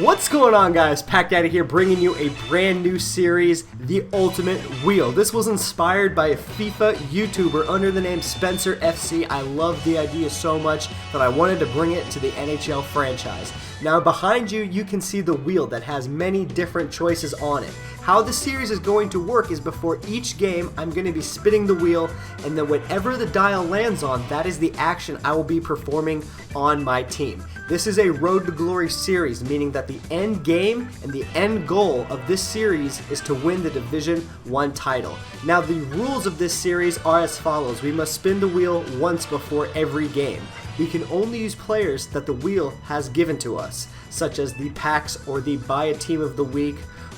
What's going on, guys? PackDaddy here, bringing you a brand new series, The Ultimate Wheel. This was inspired by a FIFA YouTuber under the name Spencer FC. I love the idea so much that I wanted to bring it to the NHL franchise. Now behind you, you can see the wheel that has many different choices on it. How the series is going to work is before each game, I'm going to be spinning the wheel, and then whatever the dial lands on, that is the action I will be performing on my team. This is a Road to Glory series, meaning that the end game and the end goal of this series is to win the Division 1 title. Now the rules of this series are as follows. We must spin the wheel once before every game. We can only use players that the wheel has given to us, such as the packs or the buy a team of the week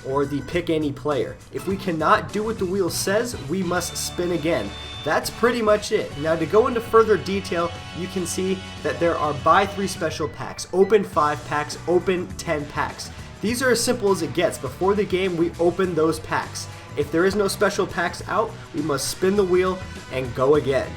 or the pick any player. If we cannot do what the wheel says, we must spin again. That's pretty much it. Now to go into further detail, you can see that there are buy 3 special packs, open 5 packs, open 10 packs. These are as simple as it gets. Before the game, we open those packs. If there is no special packs out, we must spin the wheel and go again.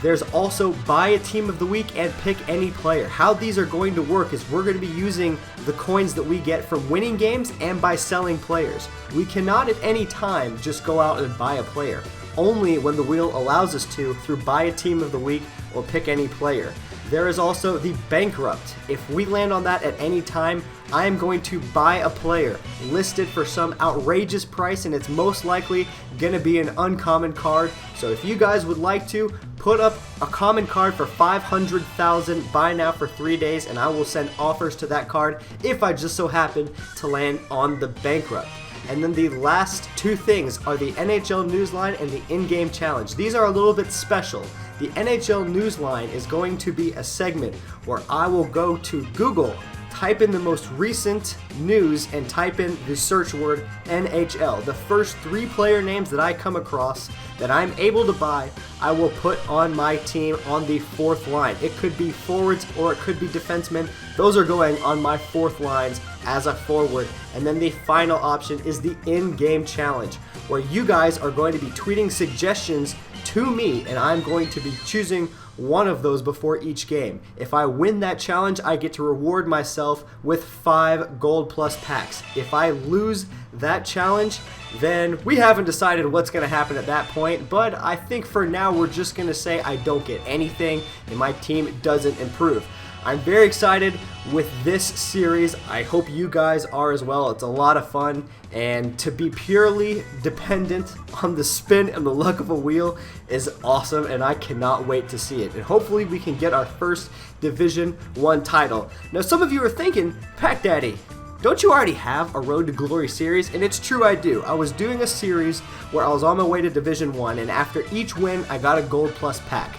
There's also buy a team of the week and pick any player. How these are going to work is we're going to be using the coins that we get from winning games and by selling players. We cannot at any time just go out and buy a player. Only when the wheel allows us to through buy a team of the week or pick any player. There is also the bankrupt. If we land on that at any time, I am going to buy a player listed for some outrageous price, and it's most likely going to be an uncommon card. So if you guys would like to, put up a common card for 500,000, buy now for 3 days, and I will send offers to that card if I just so happen to land on the bankrupt. And then the last two things are the NHL Newsline and the in-game challenge. These are a little bit special. The NHL Newsline is going to be a segment where I will go to Google, type in the most recent news, and type in the search word NHL. The first 3 player names that I come across that I'm able to buy, I will put on my team on the 4th line. It could be forwards or it could be defensemen. Those are going on my 4th lines as a forward. And then the final option is the in-game challenge, where you guys are going to be tweeting suggestions to me, and I'm going to be choosing one of those before each game. If I win that challenge, I get to reward myself with 5 gold plus packs. If I lose that challenge, then we haven't decided what's going to happen at that point, but I think for now we're just going to say I don't get anything and my team doesn't improve. I'm very excited with this series. I hope you guys are as well. It's a lot of fun, and to be purely dependent on the spin and the luck of a wheel is awesome, and I cannot wait to see it. And hopefully we can get our first Division 1 title. Now some of you are thinking, PackDaddy, don't you already have a Road to Glory series? And it's true, I do. I was doing a series where I was on my way to Division 1, and after each win I got a gold plus pack.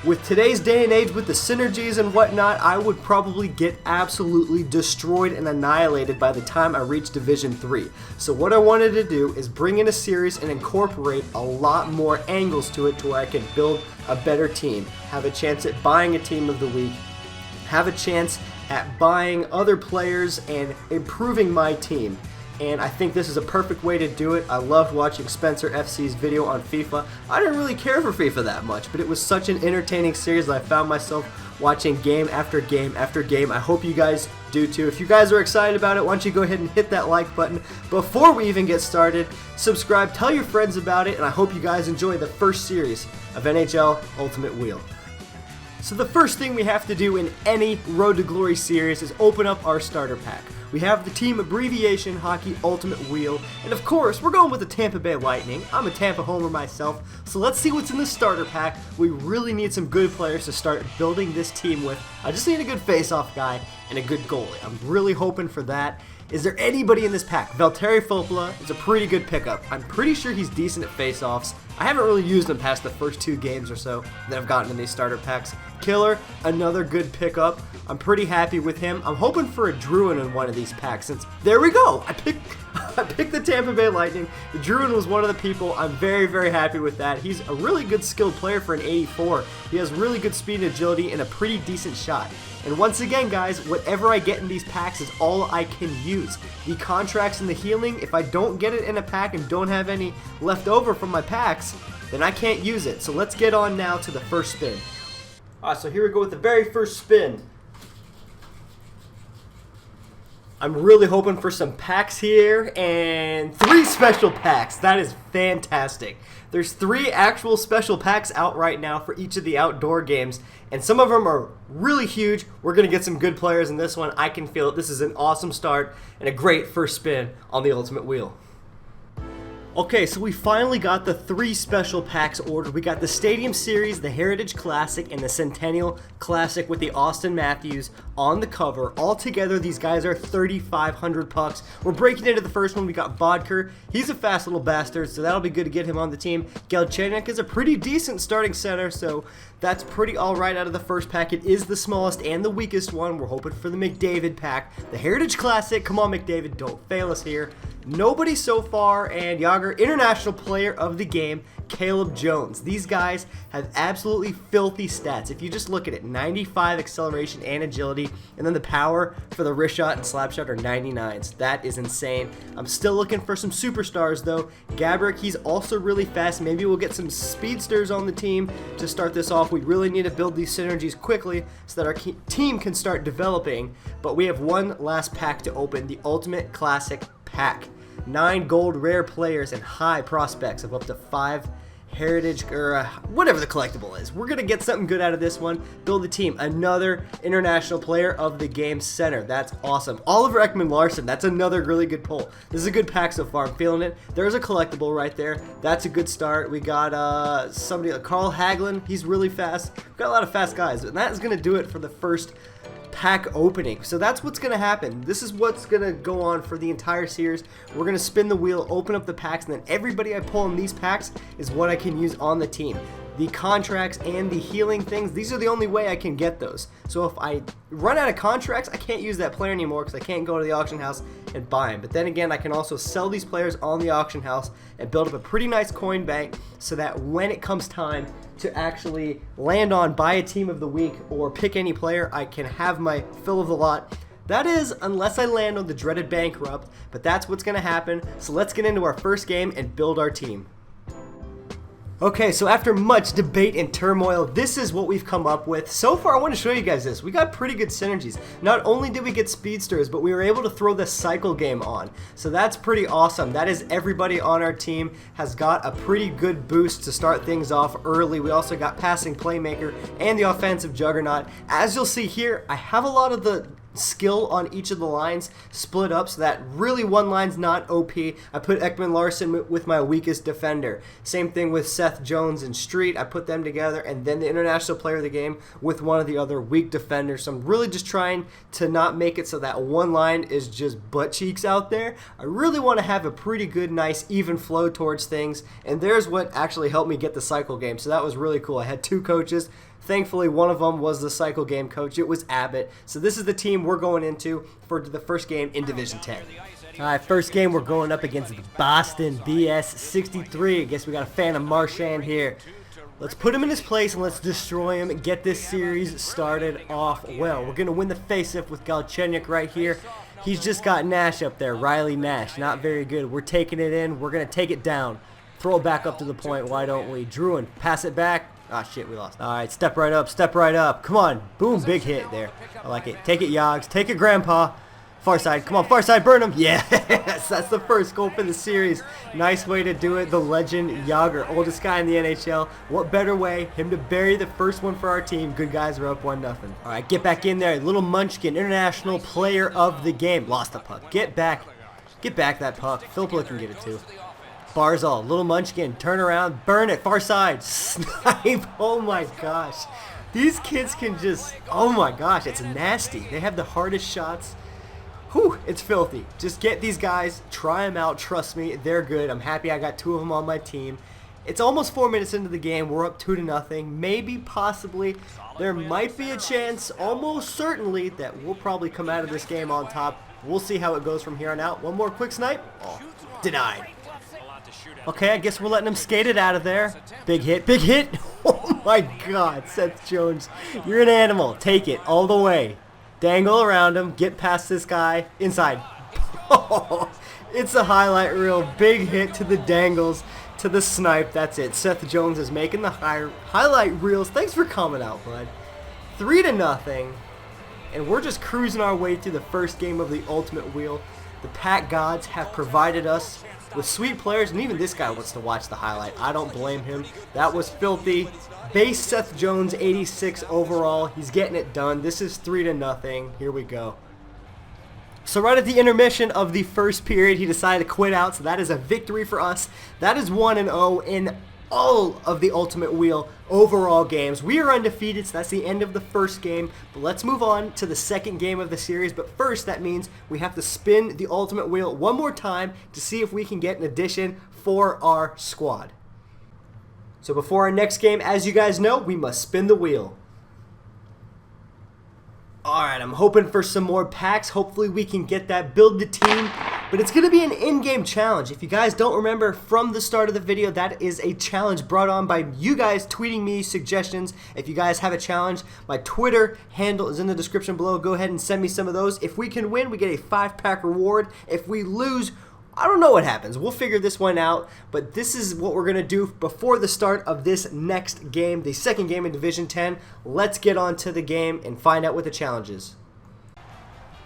With today's day and age, with the synergies and whatnot, I would probably get absolutely destroyed and annihilated by the time I reach Division 3. So what I wanted to do is bring in a series and incorporate a lot more angles to it to where I can build a better team, have a chance at buying a team of the week, have a chance at buying other players and improving my team. And I think this is a perfect way to do it. I loved watching Spencer FC's video on FIFA. I didn't really care for FIFA that much, but it was such an entertaining series that I found myself watching game after game after game. I hope you guys do too. If you guys are excited about it, why don't you go ahead and hit that like button. Before we even get started, subscribe, tell your friends about it, and I hope you guys enjoy the first series of NHL Ultimate Wheel. So the first thing we have to do in any Road to Glory series is open up our starter pack. We have the team abbreviation Hockey Ultimate Wheel, and of course we're going with the Tampa Bay Lightning. I'm a Tampa homer myself, so let's see what's in the starter pack. We really need some good players to start building this team with. I just need a good face-off guy and a good goalie. I'm really hoping for that. Is there anybody in this pack? Valtteri Filppula is a pretty good pickup. I'm pretty sure he's decent at face-offs. I haven't really used him past the first 2 games or so that I've gotten in these starter packs. Killer, another good pickup. I'm pretty happy with him. I'm hoping for a Druin in one of these packs since, there we go, I picked the Tampa Bay Lightning. The Druin was one of the people. I'm very, very happy with that. He's a really good skilled player for an 84. He has really good speed and agility and a pretty decent shot. And once again, guys, whatever I get in these packs is all I can use. The contracts and the healing, if I don't get it in a pack and don't have any left over from my packs, then I can't use it. So let's get on now to the first spin. Alright, so here we go with the very first spin. I'm really hoping for some packs here, and 3 special packs. That is fantastic. There's 3 actual special packs out right now for each of the outdoor games, and some of them are really huge. We're going to get some good players in this one. I can feel it. This is an awesome start and a great first spin on the Ultimate Wheel. Okay, so we finally got the 3 special packs ordered. We got the Stadium Series, the Heritage Classic, and the Centennial Classic with the Austin Matthews on the cover. All together, these guys are 3,500 pucks. We're breaking into the first one. We got Vodker. He's a fast little bastard, so that'll be good to get him on the team. Galchenyuk is a pretty decent starting center, so that's pretty alright out of the first pack. It is the smallest and the weakest one. We're hoping for the McDavid pack. The Heritage Classic. Come on, McDavid, don't fail us here. Nobody so far, and Yager, International Player of the Game, Caleb Jones. These guys have absolutely filthy stats. If you just look at it, 95 acceleration and agility, and then the power for the wrist shot and slap shot are 99s. That is insane. I'm still looking for some superstars though. Gabrick, he's also really fast. Maybe we'll get some speedsters on the team to start this off. We really need to build these synergies quickly so that our team can start developing. But we have one last pack to open, the Ultimate Classic pack. 9 gold rare players and high prospects of up to 5 heritage or whatever the collectible is. We're gonna get something good out of this one. Build a team. Another International Player of the Game center. That's awesome. Oliver Ekman-Larsson. That's another really good pull. This is a good pack so far. I'm feeling it. There's a collectible right there. That's a good start. We got somebody like Carl Hagelin. He's really fast. We've got a lot of fast guys, and that is gonna do it for the first pack opening. So that's what's going to happen. This is what's going to go on for the entire series. We're going to spin the wheel, open up the packs, and then everybody I pull in these packs is what I can use on the team. The contracts and the healing things, these are the only way I can get those. So if I run out of contracts, I can't use that player anymore because I can't go to the auction house and buy them. But then again, I can also sell these players on the auction house and build up a pretty nice coin bank so that when it comes time to actually land on buy a team of the week or pick any player, I can have my fill of the lot. That is, unless I land on the dreaded bankrupt, but that's what's going to happen. So let's get into our first game and build our team. Okay, so after much debate and turmoil, this is what we've come up with. So far, I want to show you guys this. We got pretty good synergies. Not only did we get speedsters, but we were able to throw the cycle game on. So that's pretty awesome. That is, everybody on our team has got a pretty good boost to start things off early. We also got passing playmaker and the offensive juggernaut. As you'll see here, I have a lot of the skill on each of the lines split up so that really one line's not OP. I put Ekman-Larsson with my weakest defender. Same thing with Seth Jones and Street. I put them together, and then the International Player of the Game with one of the other weak defenders. So I'm really just trying to not make it so that one line is just butt cheeks out there. I really want to have a pretty good, nice, even flow towards things, and there's what actually helped me get the cycle game. So that was really cool. I had 2 coaches. Thankfully, one of them was the cycle game coach. It was Abbott. So this is the team we're going into for the first game in Division 10. All right, first game we're going up against the Boston BS 63. I guess we got a fan of Marchand here. Let's put him in his place and let's destroy him and get this series started off well. We're going to win the face-off with Galchenyuk right here. He's just got Nash up there, Riley Nash. Not very good. We're taking it in. We're going to take it down. Throw it back up to the point. Why don't we? Druin, pass it back. Ah, shit, we lost. All right, step right up, step right up. Come on. Boom, big hit there. I like it. Take it, Yogs. Take it, Grandpa. Far side. Come on, far side. Burn him. Yes, that's the first goal for the series. Nice way to do it. The legend, Yager, oldest guy in the NHL. What better way? Him to bury the first one for our team. Good guys are up 1-0. All right, get back in there. Little Munchkin, International Player of the Game. Lost the puck. Get back. Get back that puck. Philip can get it too. Barzal, Little Munchkin, turn around, burn it, far side, snipe, oh my gosh. These kids can just, oh my gosh, it's nasty. They have the hardest shots. Whew, it's filthy. Just get these guys, try them out, trust me, they're good. I'm happy I got 2 of them on my team. It's almost 4 minutes into the game, we're up 2-0. Maybe, possibly, there might be a chance, almost certainly, that we'll probably come out of this game on top. We'll see how it goes from here on out. One more quick snipe. Oh, denied. Okay, I guess we're letting him skate it out of there. Big hit, big hit. Oh my God, Seth Jones, you're an animal. Take it all the way. Dangle around him, get past this guy, inside. Oh, it's a highlight reel. Big hit to the dangles, to the snipe. That's it. Seth Jones is making the highlight reels. Thanks for coming out, bud. 3-0. and we're just cruising our way through the first game of the Ultimate Wheel. The Pack Gods have provided us with sweet players, and even this guy wants to watch the highlight. I don't blame him. That was filthy. Base Seth Jones, 86 overall. He's getting it done. This is 3-0. Here we go. So right at the intermission of the first period, he decided to quit out, so that is a victory for us. That is 1-0 in all of the Ultimate Wheel overall games. We are undefeated, so that's the end of the first game. But let's move on to the second game of the series. But first, that means we have to spin the Ultimate Wheel one more time to see if we can get an addition for our squad. So before our next game, as you guys know, we must spin the wheel. Alright, I'm hoping for some more packs. Hopefully we can get that, build the team. But it's going to be an in-game challenge. If you guys don't remember from the start of the video, that is a challenge brought on by you guys tweeting me suggestions. If you guys have a challenge, my Twitter handle is in the description below. Go ahead and send me some of those. If we can win, we get a 5-pack reward. If we lose, I don't know what happens. We'll figure this one out, but this is what we're going to do before the start of this next game, the second game in Division 10. Let's get on to the game and find out what the challenge is.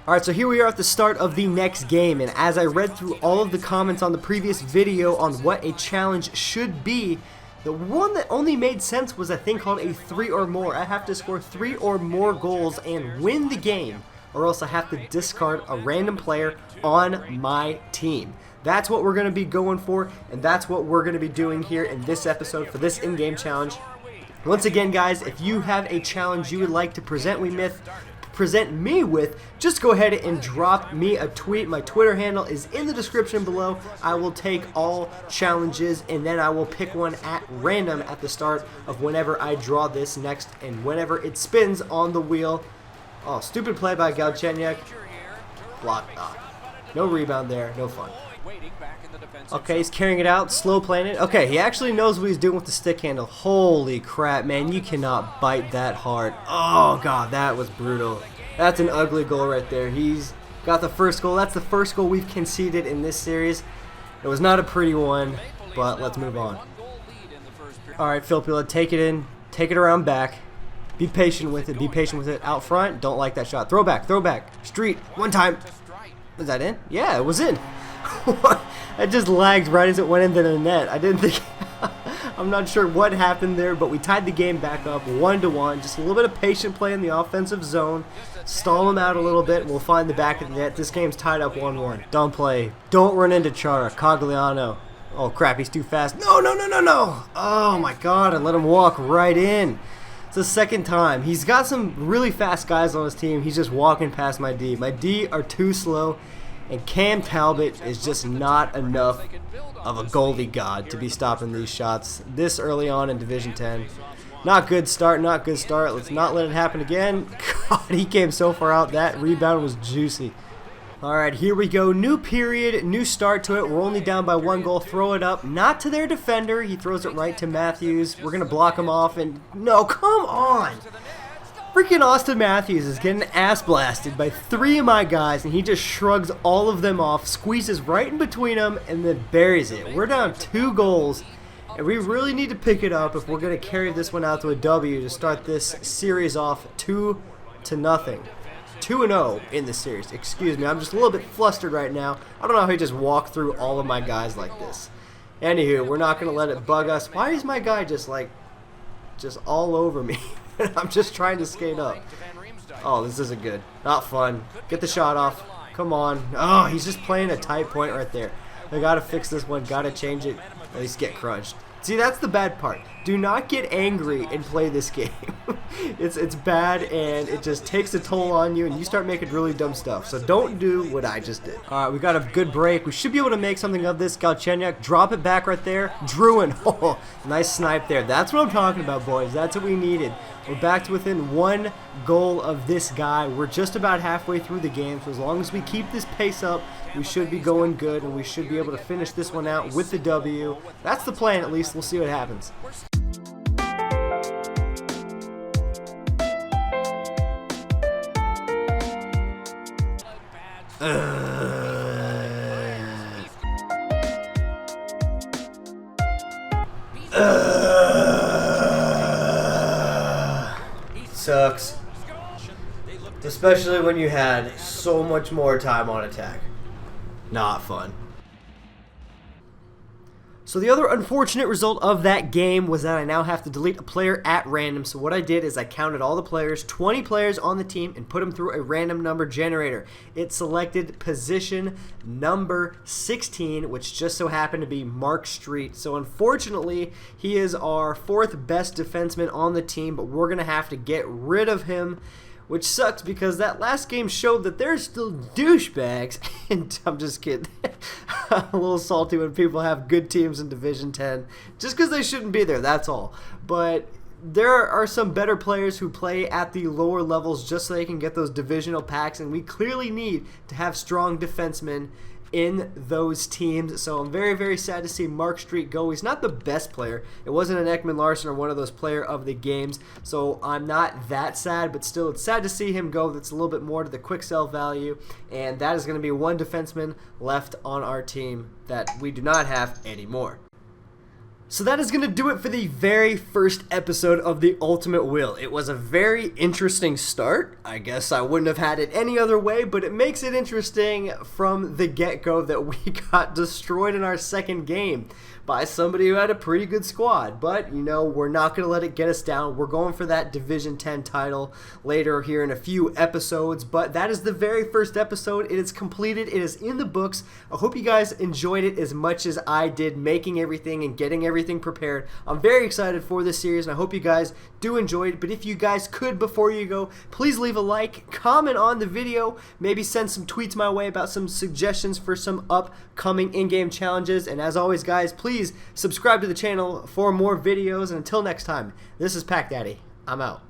Alright, so here we are at the start of the next game, and as I read through all of the comments on the previous video on what a challenge should be, the one that only made sense was a thing called a 3 or more. I have to score 3 or more goals and win the game, or else I have to discard a random player on my team. That's what we're going to be going for, and that's what we're going to be doing here in this episode for this in-game challenge. Once again, guys, if you have a challenge you would like to present me with, just go ahead and drop me a tweet. My Twitter handle is in the description below. I will take all challenges, and then I will pick one at random at the start of whenever I draw this next, and whenever it spins on the wheel. Oh, stupid play by Galchenyuk. Blocked. No rebound there. No fun. Okay, he's carrying it out. Slow playing it. Okay, he actually knows what he's doing with the stick handle. Holy crap, man. You cannot bite that hard. Oh, God, that was brutal. That's an ugly goal right there. He's got the first goal. That's the first goal we've conceded in this series. It was not a pretty one, but let's move on. All right, Filppula, take it in. Take it around back. Be patient with it. Be patient with it. Out front. Don't like that shot. Throw back. Throw back. Street. One time. Was that in? Yeah, it was in. It just lagged right as it went into the net. I didn't think... I'm not sure what happened there, but we tied the game back up 1-1. Just a little bit of patient play in the offensive zone. Stall them out a little bit, and we'll find the back of the net. This game's tied up 1-1. Don't play. Don't run into Chara. Cogliano. Oh, crap. He's too fast. No, no, no, no, no. Oh, my God. I let him walk right in. It's the second time. He's got some really fast guys on his team. He's just walking past my D. My D are too slow, and Cam Talbot is just not enough of a goalie god to be stopping these shots this early on in Division 10. Not good start, not good start. Let's not let it happen again. God, he came so far out. That rebound was juicy. Alright, here we go. New period, new start to it. We're only down by 1 goal. Throw it up. Not to their defender. He throws it right to Matthews. We're going to block him off. And no, come on. Freaking Austin Matthews is getting ass blasted by 3 of my guys, and he just shrugs all of them off, squeezes right in between them, and then buries it. We're down 2 goals, and we really need to pick it up if we're going to carry this one out to a W to start this series off 2-0. 2-0 in the series. Excuse me, I'm just a little bit flustered right now. I don't know how he just walked through all of my guys like this. Anywho, we're not going to let it bug us. Why is my guy just all over me? I'm just trying to skate up. Oh, this isn't good. Not fun. Get the shot off. Come on. Oh, he's just playing a tight point right there. I got to fix this one. Got to change it. At least get crunched. See, that's the bad part. Do not get angry and play this game. It's bad, and it just takes a toll on you, and you start making really dumb stuff. So don't do what I just did. All right, we got a good break. We should be able to make something of this. Galchenyuk, drop it back right there. Druin, oh, nice snipe there. That's what I'm talking about, boys. That's what we needed. We're back to within 1 goal of this guy. We're just about halfway through the game, so as long as we keep this pace up, we should be going good, and we should be able to finish this one out with the W. That's the plan, at least. We'll see what happens. Sucks. Especially when you had so much more time on attack. Not fun. So the other unfortunate result of that game was that I now have to delete a player at random. So what I did is I counted all the players, 20 players on the team, and put them through a random number generator. It selected position number 16, which just so happened to be Mark Street. So unfortunately, he is our 4th best defenseman on the team, but we're going to have to get rid of him, which sucks because that last game showed that there's still douchebags. And I'm just kidding. I'm a little salty when people have good teams in Division 10 just because they shouldn't be there, that's all. But there are some better players who play at the lower levels just so they can get those divisional packs, and we clearly need to have strong defensemen in those teams. So I'm very, very sad to see Mark Street go. He's not the best player. It wasn't an Ekman Larson or one of those player of the games, so I'm not that sad, but still it's sad to see him go. That's a little bit more to the quick sell value, and that is going to be one defenseman left on our team that we do not have anymore. So that is going to do it for the very first episode of The Ultimate Wheel. It was a very interesting start. I guess I wouldn't have had it any other way, but it makes it interesting from the get-go that we got destroyed in our second game by somebody who had a pretty good squad. But, you know, we're not going to let it get us down. We're going for that Division 10 title later here in a few episodes, but that is the very first episode. It is completed. It is in the books. I hope you guys enjoyed it as much as I did making everything and getting everything prepared. I'm very excited for this series, and I hope you guys do enjoy it. But if you guys could, before you go, please leave a like, comment on the video, maybe send some tweets my way about some suggestions for some upcoming in-game challenges. And as always, guys, please subscribe to the channel for more videos. And until next time, this is PackDaddy. I'm out.